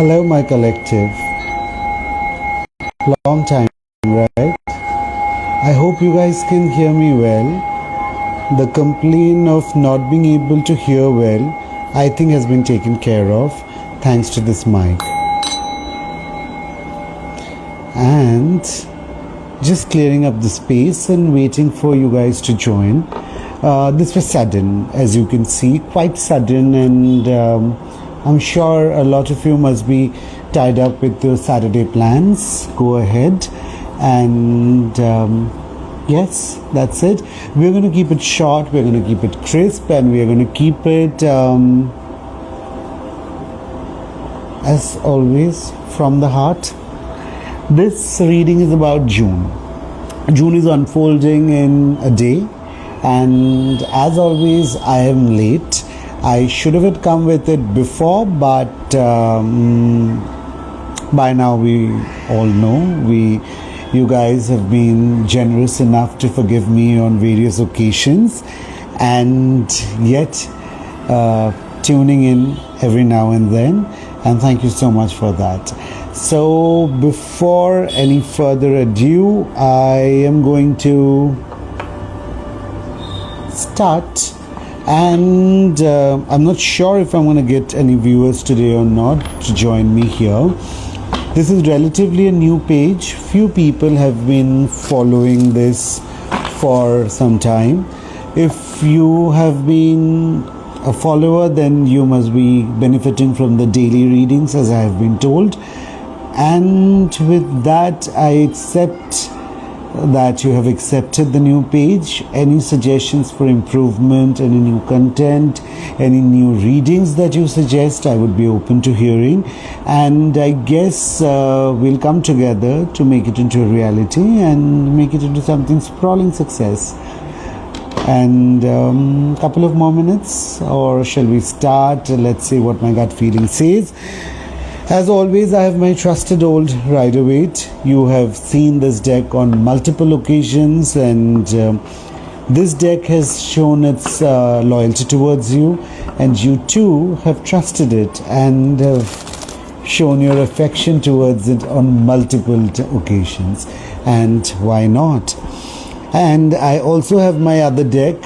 Hello, my collective. Long time, right? I hope you guys can hear me well. The complaint of not being able to hear well, I think, has been taken care of thanks to this mic. And just clearing up the space and waiting for you guys to join. This was sudden, as you can see, quite sudden, and I'm sure a lot of you must be tied up with your Saturday plans. Go ahead and yes, that's it. We're going to keep it short, we're going to keep it crisp, and we're going to keep it as always from the heart. This reading is about June. June is unfolding in a day, and as always I am late. I should have come with it before, but by now we all know you guys have been generous enough to forgive me on various occasions, and yet tuning in every now and then, and thank you so much for that. So before any further ado, I am going to start, and I'm not sure if I'm going to get any viewers today or not to join me here. This is relatively a new page. Few people have been following this for some time. If you have been a follower, then you must be benefiting from the daily readings, as I have been told. And with that, I accept that you have accepted the new page. Any suggestions for improvement, any new content, any new readings that you suggest, I would be open to hearing. And I guess we'll come together to make it into a reality and make it into something sprawling success. And a couple of more minutes, or shall we start? Let's see what my gut feeling says. As always, I have my trusted old Rider-Waite. You have seen this deck on multiple occasions, and this deck has shown its loyalty towards you, and you too have trusted it and have shown your affection towards it on multiple occasions. And why not? And I also have my other deck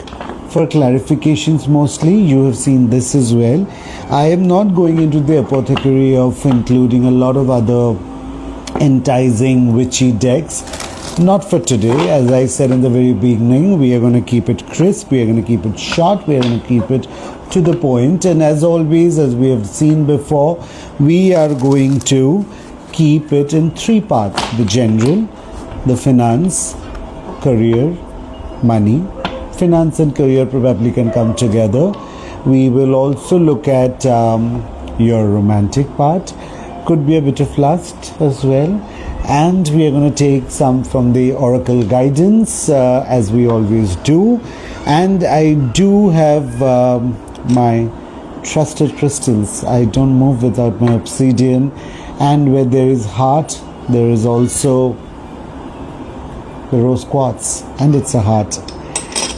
for clarifications mostly. You have seen this as well. I am not going into the apothecary of including a lot of other enticing witchy decks. Not for today. As I said in the very beginning, we are going to keep it crisp, we are going to keep it short, we are going to keep it to the point. And as always, as we have seen before, we are going to keep it in three parts: the general, the finance, career, money. Finance and career probably can come together. We will also look at your romantic part. Could be a bit of lust as well. And we are going to take some from the oracle guidance, as we always do. And I do have my trusted crystals. I don't move without my obsidian. And where there is heart, there is also the rose quartz, and it's a heart.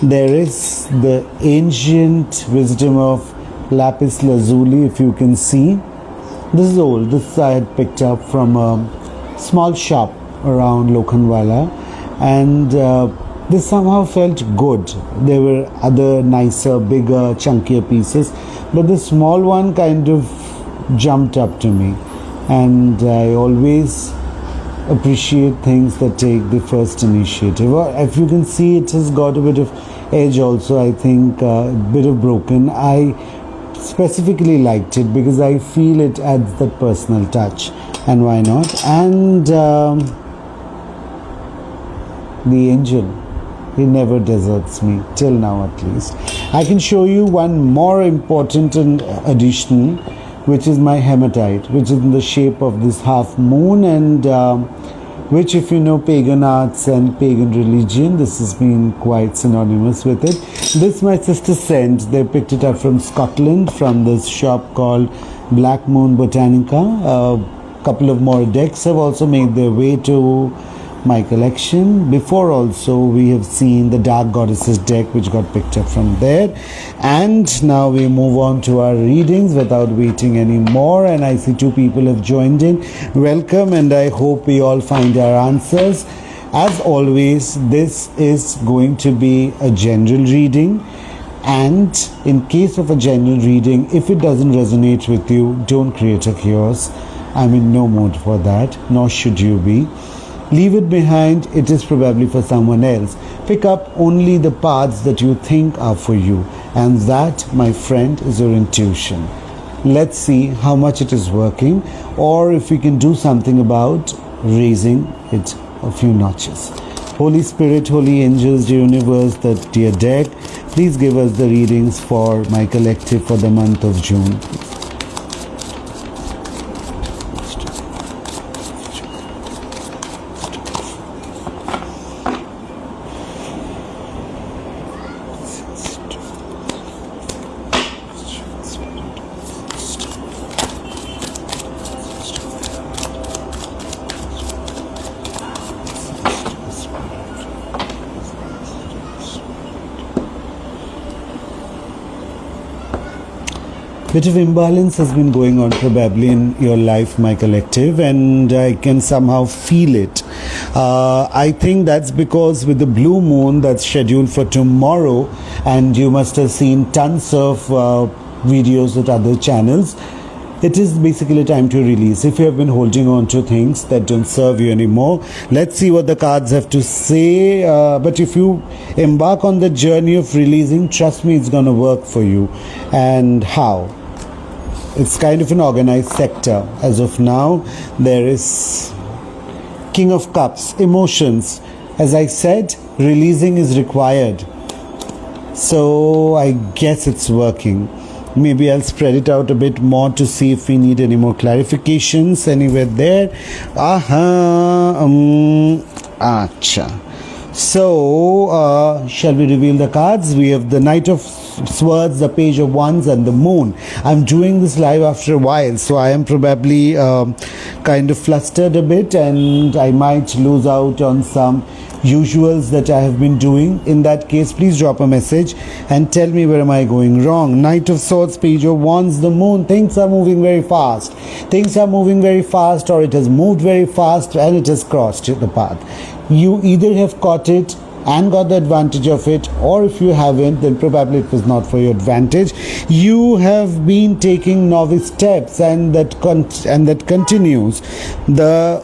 There is the ancient wisdom of lapis lazuli, if you can see. This is old. This I had picked up from a small shop around Lokhandwala, and this somehow felt good. There were other nicer, bigger, chunkier pieces, but the small one kind of jumped up to me, and I always appreciate things that take the first initiative. If you can see, it has got a bit of edge also, I think, a bit of broken. I specifically liked it because I feel it adds that personal touch, and why not? And the angel, he never deserts me, till now at least. I can show you one more important and additional, which is my hematite, which is in the shape of this half moon, and which, if you know pagan arts and pagan religion, this has been quite synonymous with it. This my sister sent. They picked it up from Scotland, from this shop called Black Moon Botanica. A couple of more decks have also made their way to my collection. Before also we have seen the Dark Goddesses deck, which got picked up from there. And now we move on to our readings without waiting anymore. And I see 2 people have joined in. Welcome, and I hope we all find our answers. As always, this is going to be a general reading. And in case of a general reading, if it doesn't resonate with you, don't create a chaos. I'm in no mood for that, nor should you be. Leave it behind. It is probably for someone else. Pick up only the parts that you think are for you. And that, my friend, is your intuition. Let's see how much it is working, or if we can do something about raising it a few notches. Holy Spirit, Holy Angels, the universe, the dear deck, please give us the readings for my collective for the month of June. Bit of imbalance has been going on probably in your life, my collective, and I can somehow feel it. I think that's because with the blue moon that's scheduled for tomorrow, and you must have seen tons of videos at other channels, it is basically time to release. If you have been holding on to things that don't serve you anymore, let's see what the cards have to say. But if you embark on the journey of releasing, trust me, it's going to work for you. And how? It's kind of an organized sector. As of now, there is King of Cups, emotions. As I said, releasing is required. So I guess it's working. Maybe I'll spread it out a bit more to see if we need any more clarifications anywhere there. Acha. So, shall we reveal the cards? We have the Knight of Swords, the Page of Wands, and the Moon. I'm doing this live after a while, so I am probably kind of flustered a bit, and I might lose out on some usuals that I have been doing. In that case, please drop a message and tell me where am I going wrong. Knight of Swords, Page of Wands, the Moon. Things are moving very fast. Things are moving very fast, or it has moved very fast and it has crossed the path. You either have caught it and got the advantage of it, or if you haven't, then probably it was not for your advantage. You have been taking novice steps, and that continues. The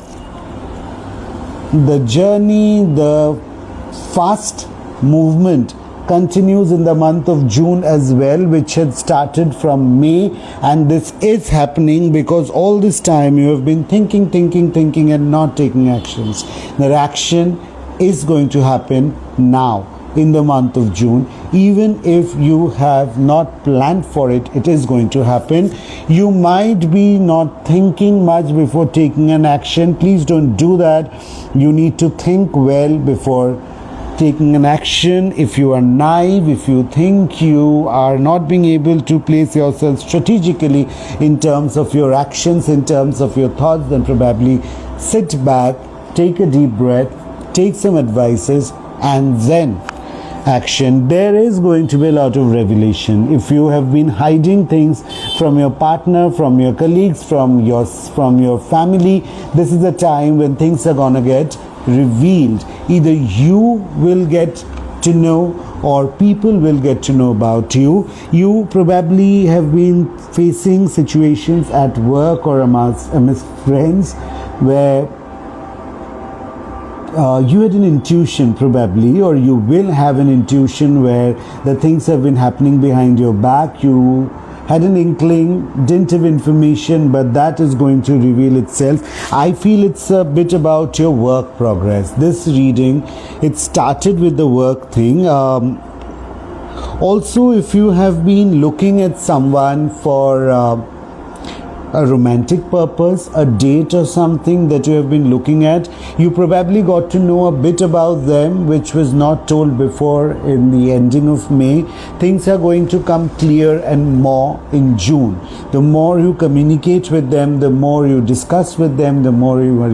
journey, the fast movement continues in the month of June as well, which had started from May, and this is happening because all this time you have been thinking and not taking actions. The action is going to happen now in the month of June. Even if you have not planned for it, it is going to happen. You might be not thinking much before taking an action. Please don't do that. You need to think well before taking an action. If you are naive, if you think you are not being able to place yourself strategically in terms of your actions, in terms of your thoughts, then probably sit back, take a deep breath, take some advices, and then action. There is going to be a lot of revelation. If you have been hiding things from your partner, from your colleagues, from your family, this is the time when things are gonna get revealed. Either you will get to know, or people will get to know about you. You probably have been facing situations at work or amongst friends where you had an intuition probably, or you will have an intuition where the things have been happening behind your back. You had an inkling, didn't have information, but that is going to reveal itself. I feel it's a bit about your work progress. This reading, it started with the work thing. Also, if you have been looking at someone for a romantic purpose, a date or something that you have been looking at, you probably got to know a bit about them which was not told before in the ending of May. Things are going to come clear and more in June. The more you communicate with them, the more you discuss with them, the more you are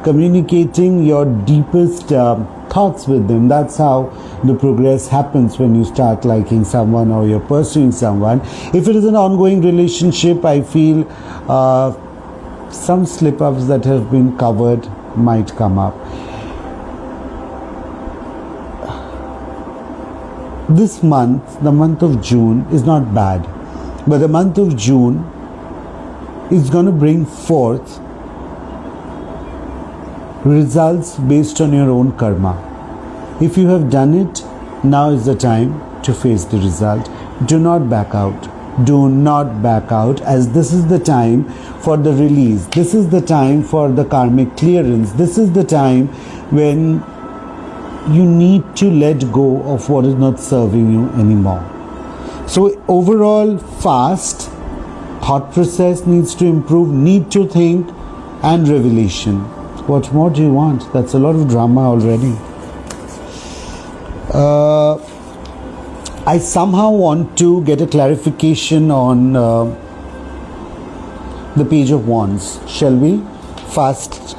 communicating your deepest thoughts with them. That's how the progress happens when you start liking someone or you're pursuing someone. If it is an ongoing relationship, I feel some slip-ups that have been covered might come up. This month, the month of June, is not bad, but the month of June is going to bring forth results based on your own karma. If you have done it, now is the time to face the result. Do not back out. Do not back out, as this is the time for the release. This is the time for the karmic clearance. This is the time when you need to let go of what is not serving you anymore. So overall, fast, thought process needs to improve, need to think, and revelation. What more do you want? That's a lot of drama already. I somehow want to get a clarification on the Page of Wands. Shall we? Fast.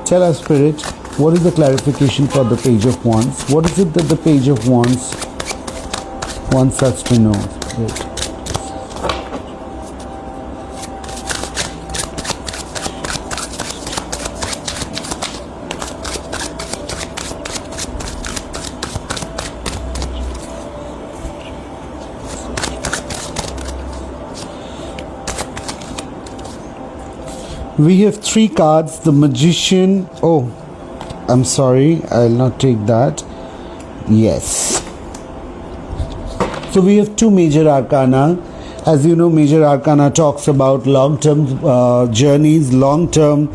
Tell us, Spirit, what is the clarification for the Page of Wands? What is it that the Page of Wands wants us to know? Spirit. We have 3 cards. The Magician. Oh, I'm sorry, I'll not take that. Yes. So we have 2 major arcana. As you know, major arcana talks about long-term journeys, long-term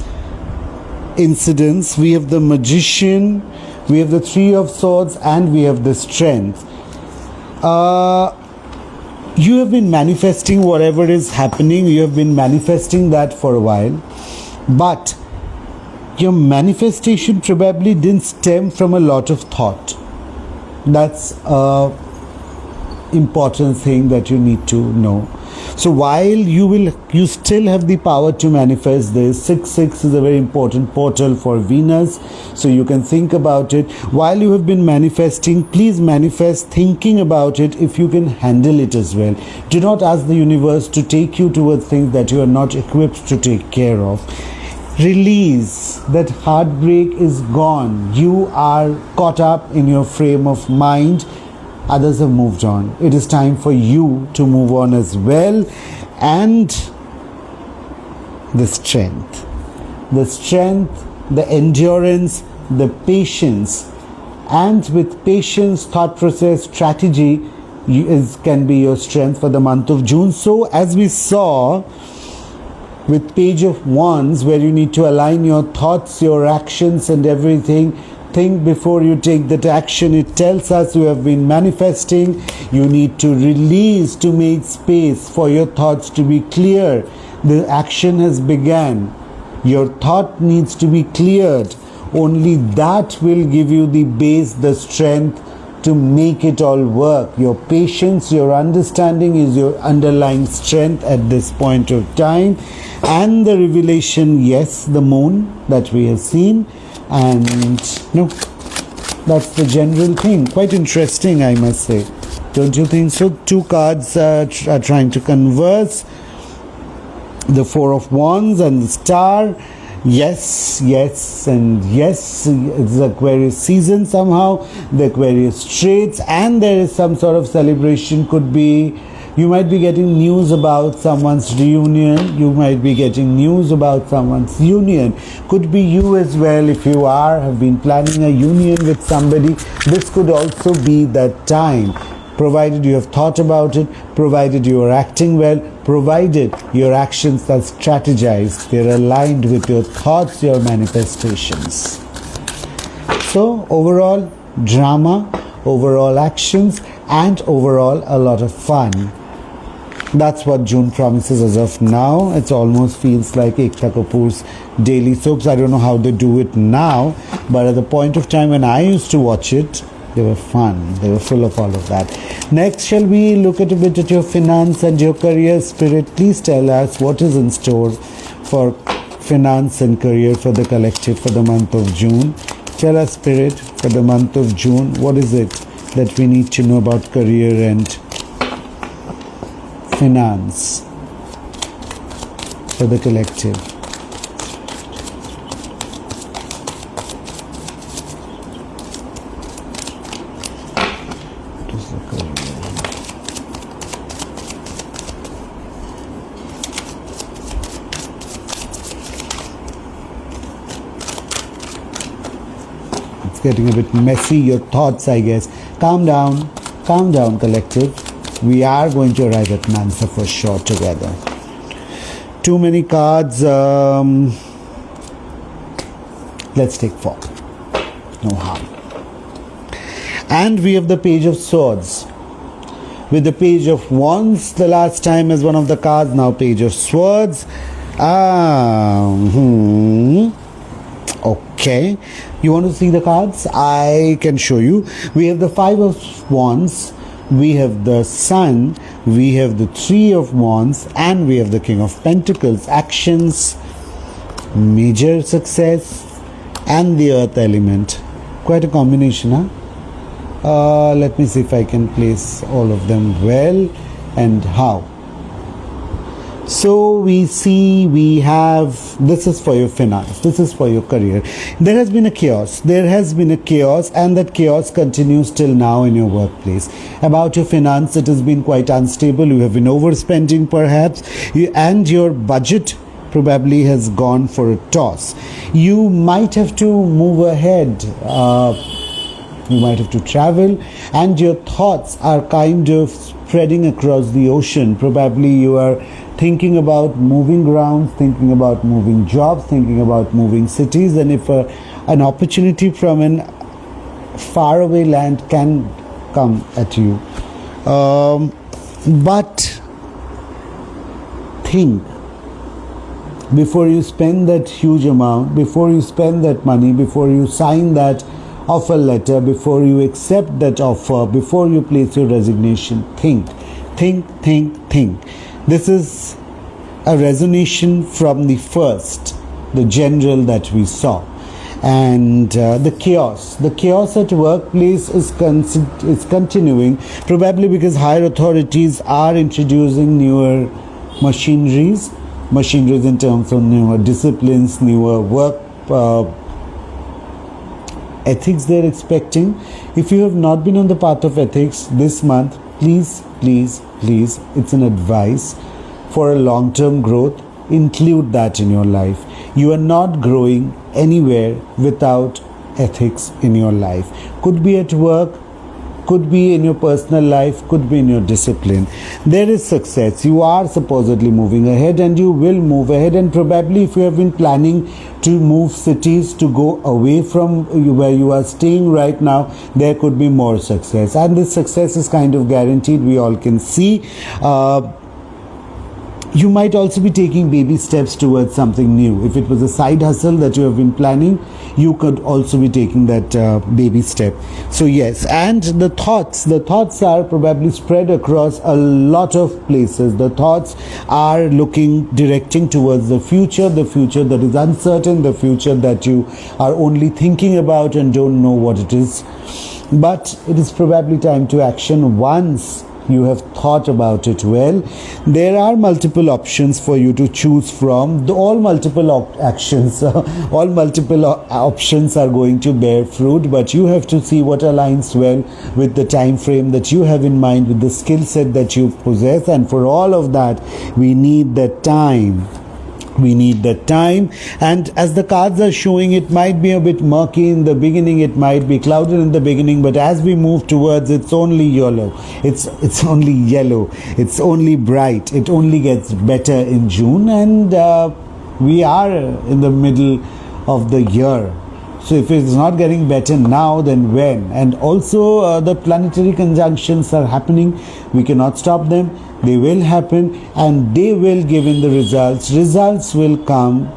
incidents. We have the Magician, we have the 3 of Swords, and we have the Strength. You have been manifesting whatever is happening. You have been manifesting that for a while. But your manifestation probably didn't stem from a lot of thought. That's an important thing that you need to know. So while you still have the power to manifest this, 6/6 is a very important portal for Venus, so you can think about it. While you have been manifesting, please manifest thinking about it if you can handle it as well. Do not ask the universe to take you towards things that you are not equipped to take care of. Release. That heartbreak is gone. You are caught up in your frame of mind. Others have moved on. It is time for you to move on as well. And the strength, the endurance, the patience, and with patience, thought process, strategy can be your strength for the month of June. So as we saw with Page of Wands, where you need to align your thoughts, your actions, and everything. Think before you take that action. It tells us you have been manifesting. You need to release, to make space for your thoughts to be clear. The action has begun. Your thought needs to be cleared. Only that will give you the base, the strength to make it all work. Your patience, your understanding is your underlying strength at this point of time. And the revelation, yes, the moon that we have seen. And no, that's the general thing. Quite interesting, I must say. Don't you think so? 2 cards are trying to converse. The 4 of Wands and the Star. Yes, and yes. It's Aquarius season somehow. The Aquarius traits, and there is some sort of celebration. Could be you might be getting news about someone's reunion. You might be getting news about someone's union. Could be you as well. If you have been planning a union with somebody, this could also be that time. Provided you have thought about it, provided you are acting well, provided your actions are strategized, they're aligned with your thoughts, your manifestations. So overall drama, overall actions, and overall a lot of fun. That's what June promises as of now. It almost feels like Ekta Kapoor's daily soaps. I don't know how they do it now, but at the point of time when I used to watch it, they were fun. They were full of all of that. Next, shall we look at a bit at your finance and your career? Spirit, please tell us what is in store for finance and career for the collective for the month of June. Tell us, Spirit, for the month of June, what is it that we need to know about career and finance for the collective? What is the career? Getting a bit messy, your thoughts, I guess. Calm down, collective. We are going to arrive at an answer for sure together. Too many cards. Let's take 4. No harm. And we have the Page of Swords. With the Page of Wands the last time as one of the cards, now Page of Swords. Okay, you want to see the cards? I can show you. We have the 5 of Wands, we have the Sun, we have the 3 of Wands, and we have the King of Pentacles. Actions, major success, and the Earth element. Quite a combination, huh? Let me see if I can place all of them well and how. So we see we have, this is for your finance, this is for your career. There has been a chaos, and that chaos continues till now in your workplace. About your finance, it has been quite unstable. You have been overspending perhaps, and your budget probably has gone for a toss. You might have to move ahead. You might have to travel, and your thoughts are kind of spreading across the ocean. Probably you are thinking about moving grounds, thinking about moving jobs, thinking about moving cities, and if an opportunity from an faraway land can come at you. But think before you spend that huge amount, before you spend that money, before you sign that offer letter, before you accept that offer, before you place your resignation. Think. This is a resonation from the first, the general that we saw. And the chaos at workplace is continuing, probably because higher authorities are introducing newer machineries in terms of newer disciplines, newer work ethics they're expecting. If you have not been on the path of ethics this month, please, it's an advice for a long-term growth. Include that in your life. You are not growing anywhere without ethics in your life. Could be at work, could be in your personal life, could be in your discipline. There is success. You are supposedly moving ahead, and you will move ahead. And probably if you have been planning to move cities, to go away from where you are staying right now, there could be more success. And this success is kind of guaranteed. We all can see. You might also be taking baby steps towards something new. If it was a side hustle that you have been planning, you could also be taking that baby step. So yes, and the thoughts are probably spread across a lot of places. The thoughts are directing towards the future that is uncertain, the future that you are only thinking about and don't know what it is. But it is probably time to action once you have thought about it well. There are multiple options for you to choose from. All multiple options are going to bear fruit, but you have to see what aligns well with the time frame that you have in mind, with the skill set that you possess. And for all of that, we need that time. And as the cards are showing, it might be a bit murky in the beginning, it might be clouded in the beginning, but as we move towards, it's only yellow, it's only bright, it only gets better in June. And we are in the middle of the year. So if it's not getting better now, then when? And also the planetary conjunctions are happening. We cannot stop them. They will happen, and they will give in the results. Results will come,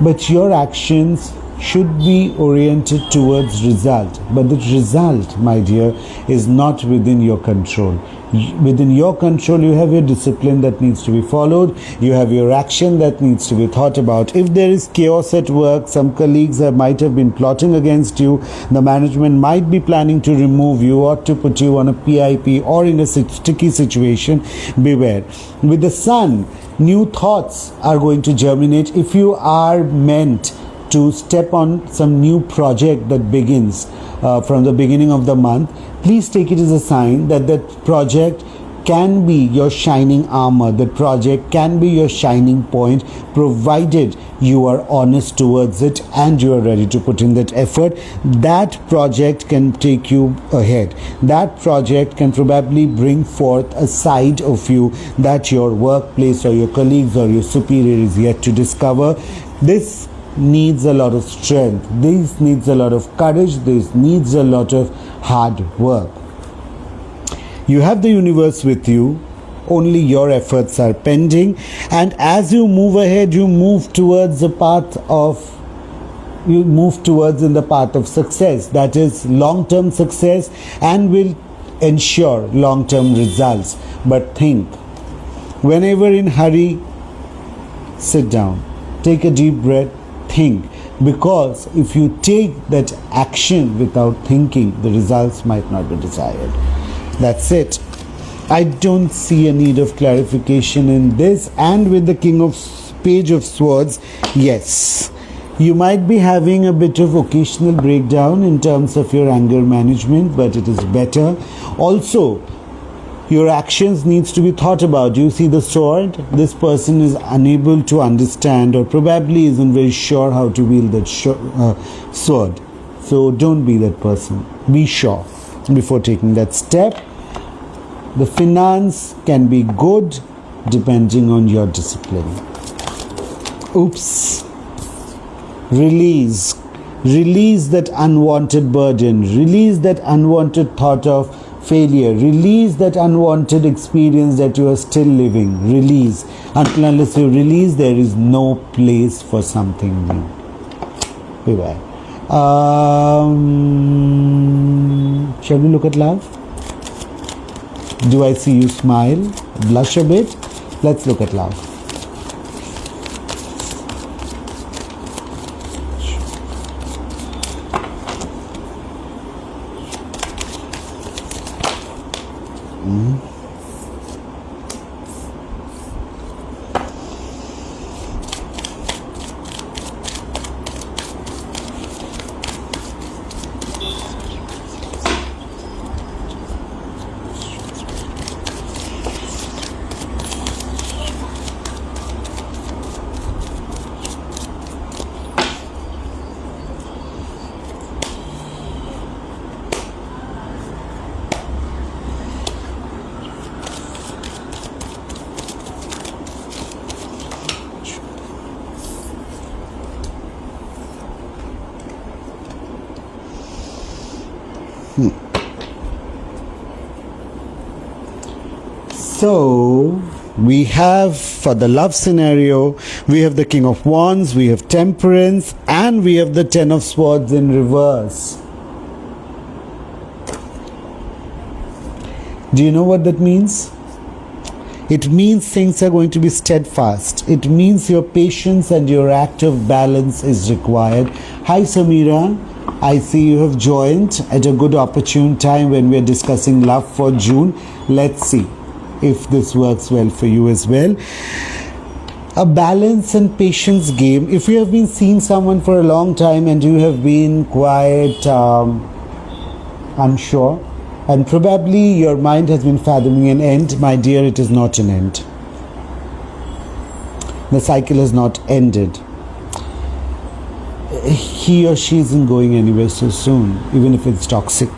but your actions should be oriented towards result, but the result, my dear, is not within your control. Within your control, you have your discipline that needs to be followed, you have your action that needs to be thought about. If there is chaos at work, some colleagues might have been plotting against you, the management might be planning to remove you or to put you on a PIP or in a sticky situation, beware. With the sun, new thoughts are going to germinate. If you are meant to step on some new project that begins from the beginning of the month, please take it as a sign that that project can be your shining armor, that project can be your shining point, provided you are honest towards it and you are ready to put in that effort. That project can take you ahead. That project can probably bring forth a side of you that your workplace or your colleagues or your superior is yet to discover. This needs a lot of strength, this needs a lot of courage, this needs a lot of hard work. You have the universe with you, only your efforts are pending, and as you move ahead, you move towards in the path of success, that is long-term success, and will ensure long-term results. But think, whenever in hurry, sit down, take a deep breath, think, because if you take that action without thinking, the results might not be desired. That's it. I don't see a need of clarification in this. And with the Page of Swords, yes, you might be having a bit of occasional breakdown in terms of your anger management, but it is better. Also, your actions needs to be thought about. You see the sword, this person is unable to understand or probably isn't very sure how to wield that sword. So don't be that person. Be sure before taking that step. The finance can be good depending on your discipline. Oops. Release that unwanted burden, release that unwanted thought of failure, release that unwanted experience that you are still living. Release. Until unless you release, there is no place for something new. Beware. Shall we look at love? Do I see you smile, blush a bit? Let's look at love. So we have, for the love scenario, we have the King of Wands, we have Temperance, and we have the Ten of Swords in reverse. Do you know what that means? It means things are going to be steadfast. It means your patience and your act of balance is required. Hi Samira, I see you have joined at a good opportune time when we are discussing love for June. Let's see if this works well for you as well. A balance and patience game. If you have been seeing someone for a long time and you have been quite unsure, and probably your mind has been fathoming an end, my dear, it is not an end. The cycle has not ended. He or she isn't going anywhere so soon, even if it's toxic.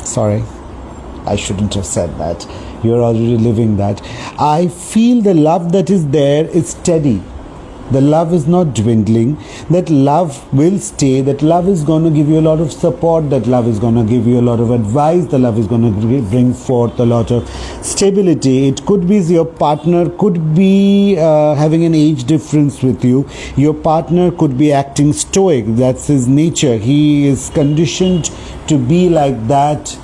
Sorry, I shouldn't have said that. You're already living that. I feel the love that is there is steady. The love is not dwindling. That love will stay. That love is going to give you a lot of support. That love is going to give you a lot of advice. The love is going to bring forth a lot of stability. It could be your partner could be having an age difference with you. Your partner could be acting stoic. That's his nature. He is conditioned to be like that.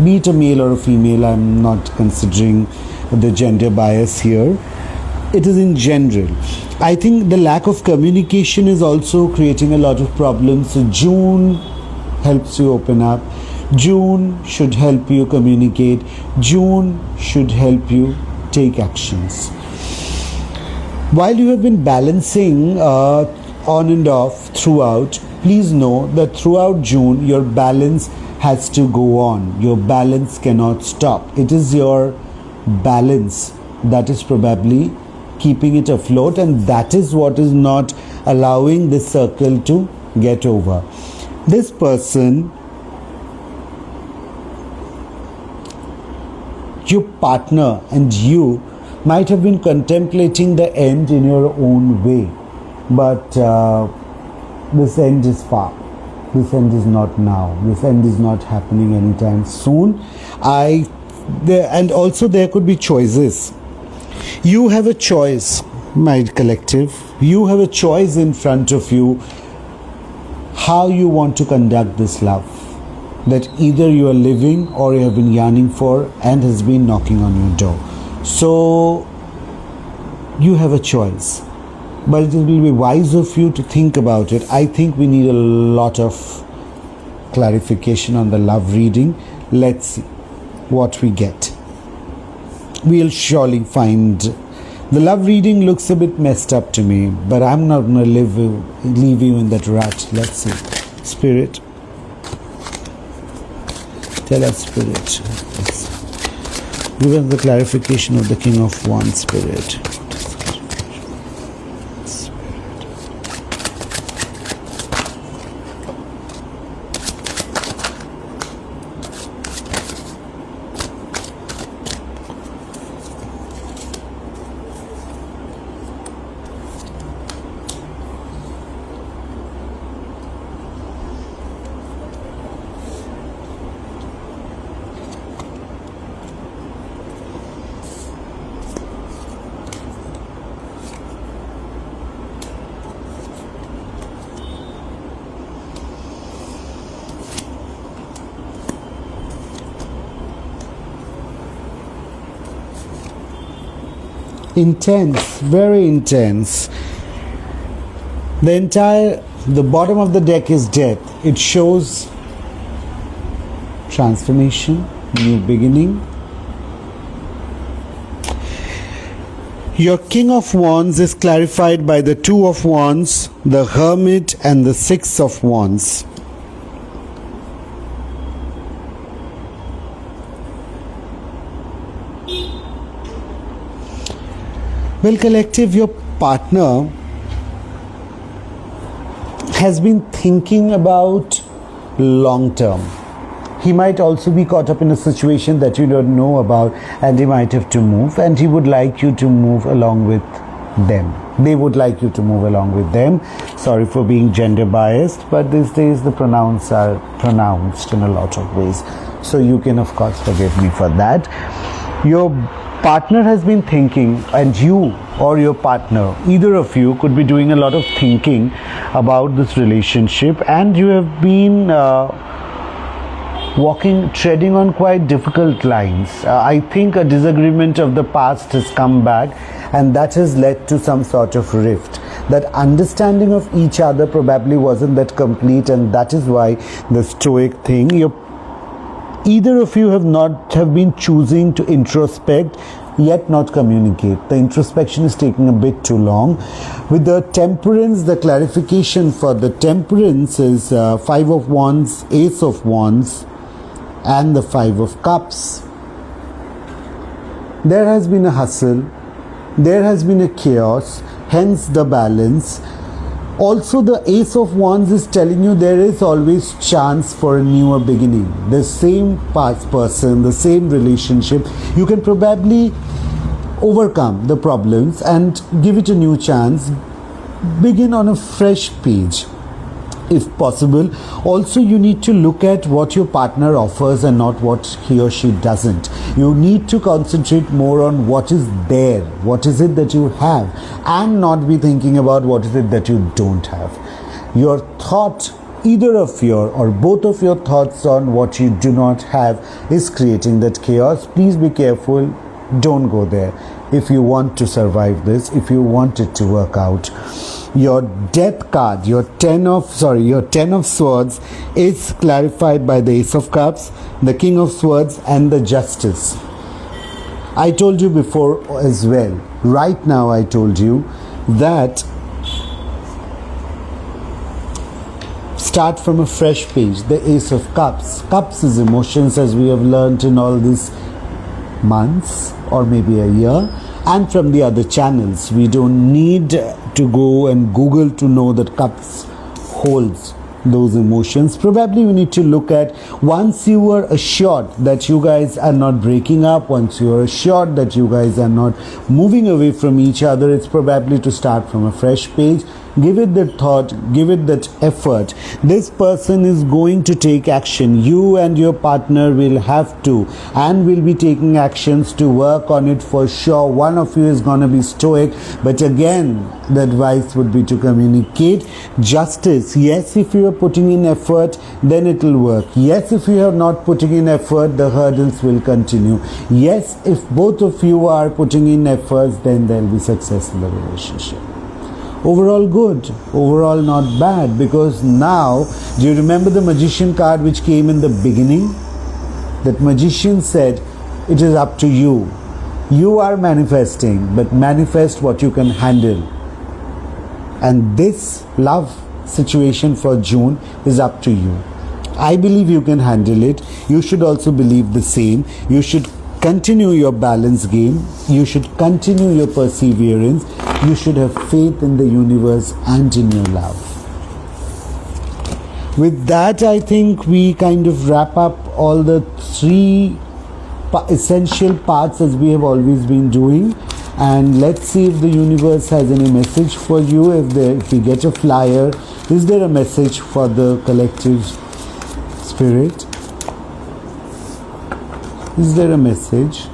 Be it a male or a female. I'm not considering the gender bias here. It is in general. I think the lack of communication is also creating a lot of problems. So June helps you open up. June should help you communicate. June should help you take actions. While you have been balancing on and off throughout, please know that throughout June your balance has to go on. Your balance cannot stop. It is your balance that is probably keeping it afloat, and that is what is not allowing this circle to get over. This person, your partner and you might have been contemplating the end in your own way, but this end is far. This end is not now. This end is not happening anytime soon. And also there could be choices. You have a choice, my collective. You have a choice in front of you how you want to conduct this love that either you are living or you have been yearning for and has been knocking on your door. So you have a choice, but it will be wise of you to think about it. I think we need a lot of clarification on the love reading. Let's see what we get. We'll surely find. The love reading looks a bit messed up to me, but I'm not going to leave you in that rut. Let's see. Spirit, tell us, Spirit. Give us the clarification of the King of Wands, Spirit. Intense, very intense. The bottom of the deck is death. It shows transformation, new beginning. Your King of Wands is clarified by the Two of Wands, the Hermit, and the Six of Wands. Well, collective, your partner has been thinking about long term. He might also be caught up in a situation that you don't know about, and he might have to move, and he would like you to move along with them. They would like you to move along with them. Sorry for being gender biased, but these days the pronouns are pronounced in a lot of ways. So you can, of course, forgive me for that. Your partner has been thinking, and you or your partner, either of you, could be doing a lot of thinking about this relationship, and you have been treading on quite difficult lines. I think a disagreement of the past has come back, and that has led to some sort of rift. That understanding of each other probably wasn't that complete, and that is why the stoic thing. Either of you have been choosing to introspect, yet not communicate. The introspection is taking a bit too long. With the Temperance, the clarification for the Temperance is Five of Wands, Ace of Wands, and the Five of Cups. There has been a hustle, there has been a chaos, hence the balance. Also, the Ace of Wands is telling you there is always chance for a newer beginning. The same past person, the same relationship, you can probably overcome the problems and give it a new chance. begin on a fresh page if possible. Also, you need to look at what your partner offers and not what he or she doesn't. You need to concentrate more on what is there, what is it that you have, and not be thinking about what is it that you don't have. Your thought, either of your or both of your thoughts on what you do not have is creating that chaos. Please be careful. Don't go there if you want to survive this, if you want it to work out. Your death card, your 10 of swords is clarified by the Ace of Cups, the King of Swords, and the Justice. I told you before as well, right now I told you that start from a fresh page. The Ace of Cups. Cups is emotions, as we have learned in all these months or maybe a year, and from the other channels. We don't need to go and Google to know that Cups holds those emotions. Probably we need to look at, once you are assured that you guys are not breaking up, once you are assured that you guys are not moving away from each other, it's probably to start from a fresh page. Give it that thought, give it that effort. This person is going to take action. You and your partner will have to and will be taking actions to work on it for sure. One of you is going to be stoic, but again, the advice would be to communicate. Justice. Yes, if you are putting in effort, then it will work. Yes, if you are not putting in effort, the hurdles will continue. Yes, if both of you are putting in efforts, then there will be success in the relationship. Overall good, overall not bad, because now, do you remember the Magician card which came in the beginning? That Magician said, it is up to you. You are manifesting, but manifest what you can handle. And this love situation for June is up to you. I believe you can handle it. You should also believe the same. You should continue your balance game. You should continue your perseverance. You should have faith in the universe and in your love. With that, I think we kind of wrap up all the three essential parts as we have always been doing. And let's see if the universe has any message for you. If we get a flyer, is there a message for the collective spirit? Is there a message?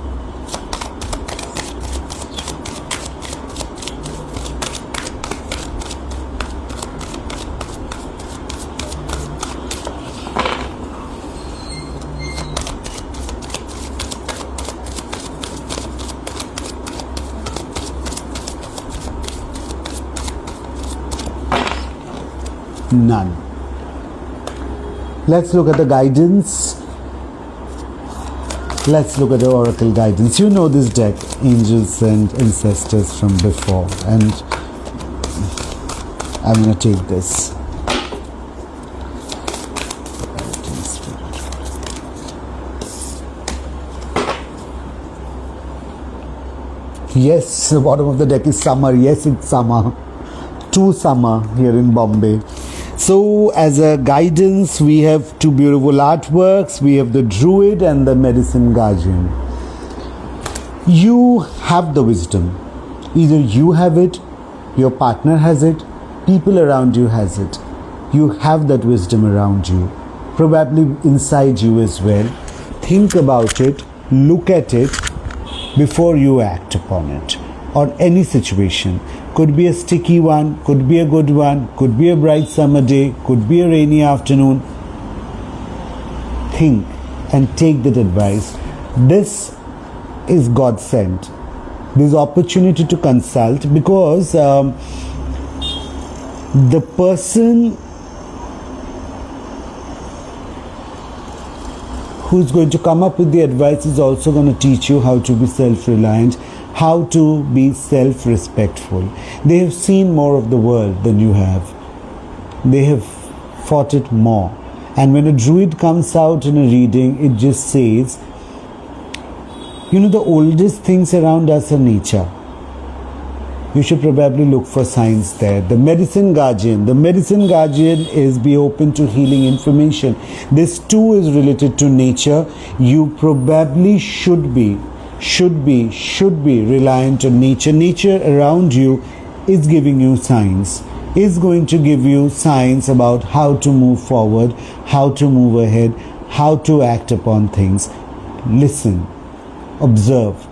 None. Let's look at the guidance. Let's look at the oracle guidance. You know this deck, angels and ancestors, from before, and I'm going to take this. Yes, the bottom of the deck is summer. Yes, it's summer. True summer here in Bombay. So as a guidance, we have two beautiful artworks. We have the Druid and the Medicine Guardian. You have the wisdom. Either you have it, your partner has it, people around you has it. You have that wisdom around you, probably inside you as well. Think about it, look at it before you act upon it. Or any situation. Could be a sticky one, could be a good one, could be a bright summer day, could be a rainy afternoon. Think and take that advice. This is God sent. This opportunity to consult, because the person who's going to come up with the advice is also going to teach you how to be self-reliant, how to be self-respectful. They have seen more of the world than you have. They have fought it more. And when a druid comes out in a reading, it just says, the oldest things around us are nature. You should probably look for signs there. The Medicine Guardian. The Medicine Guardian is be open to healing information. This too is related to nature. You probably should be reliant on nature. Nature around you is giving you signs. is going to give you signs about how to move forward, how to move ahead, how to act upon things. Listen, observe.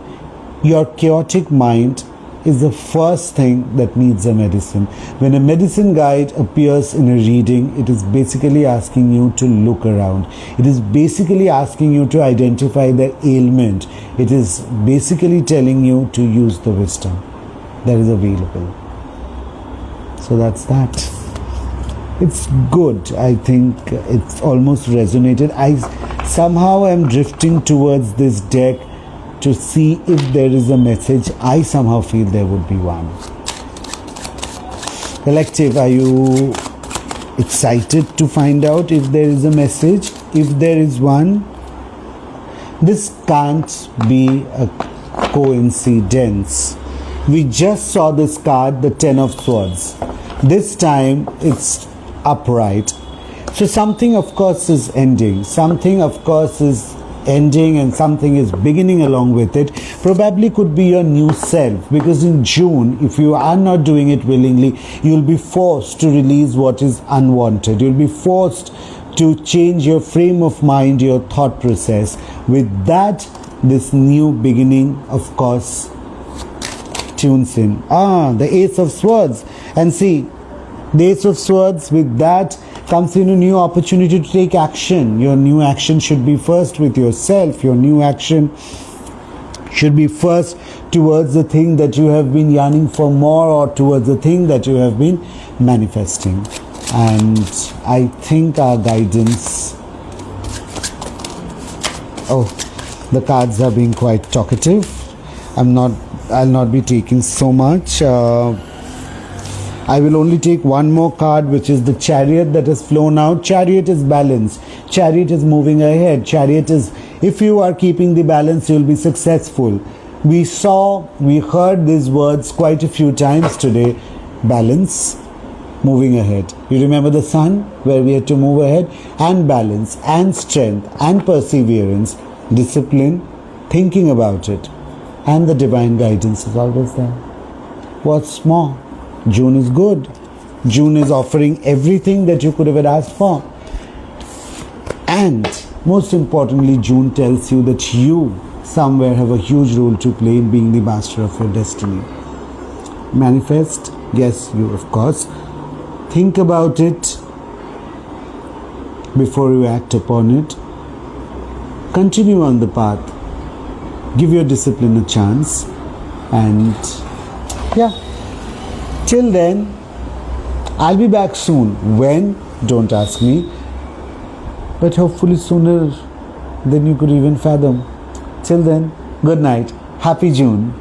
Your chaotic mind is the first thing that needs a medicine. When a medicine guide appears in a reading, it is basically asking you to look around. It is basically asking you to identify the ailment. It is basically telling you to use the wisdom that is available. So that's that. It's good. I think it's almost resonated. I somehow am drifting towards this deck to see if there is a message. I somehow feel there would be one. Collective, are you excited to find out if there is a message? If there is one, this can't be a coincidence. We just saw this card, the Ten of Swords. This time it's upright. So something of course is ending. Something of course is ending and something is beginning along with it. Probably could be your new self, because in June, if you are not doing it willingly, you'll be forced to release what is unwanted. You'll be forced to change your frame of mind, your thought process. With that, this new beginning of course tunes in. The Ace of Swords. And see, the Ace of Swords, with that comes in a new opportunity to take action. Your new action should be first with yourself. Your new action should be first towards the thing that you have been yearning for more, or towards the thing that you have been manifesting. And I think our guidance, the cards are being quite talkative. I'll not be taking so much. I will only take one more card, which is the Chariot that has flown out. Chariot is balance. Chariot is moving ahead. Chariot is, if you are keeping the balance, you will be successful. We heard these words quite a few times today. Balance, moving ahead. You remember the sun, where we had to move ahead? And balance, and strength, and perseverance, discipline, thinking about it. And the divine guidance is always there. What's more? June is good. June is offering everything that you could have asked for. And most importantly, June tells you that you somewhere have a huge role to play in being the master of your destiny. Manifest, yes, you of course. Think about it before you act upon it. Continue on the path. Give your discipline a chance. And till then, I'll be back soon. When? Don't ask me. But hopefully sooner than you could even fathom. Till then, good night. Happy June.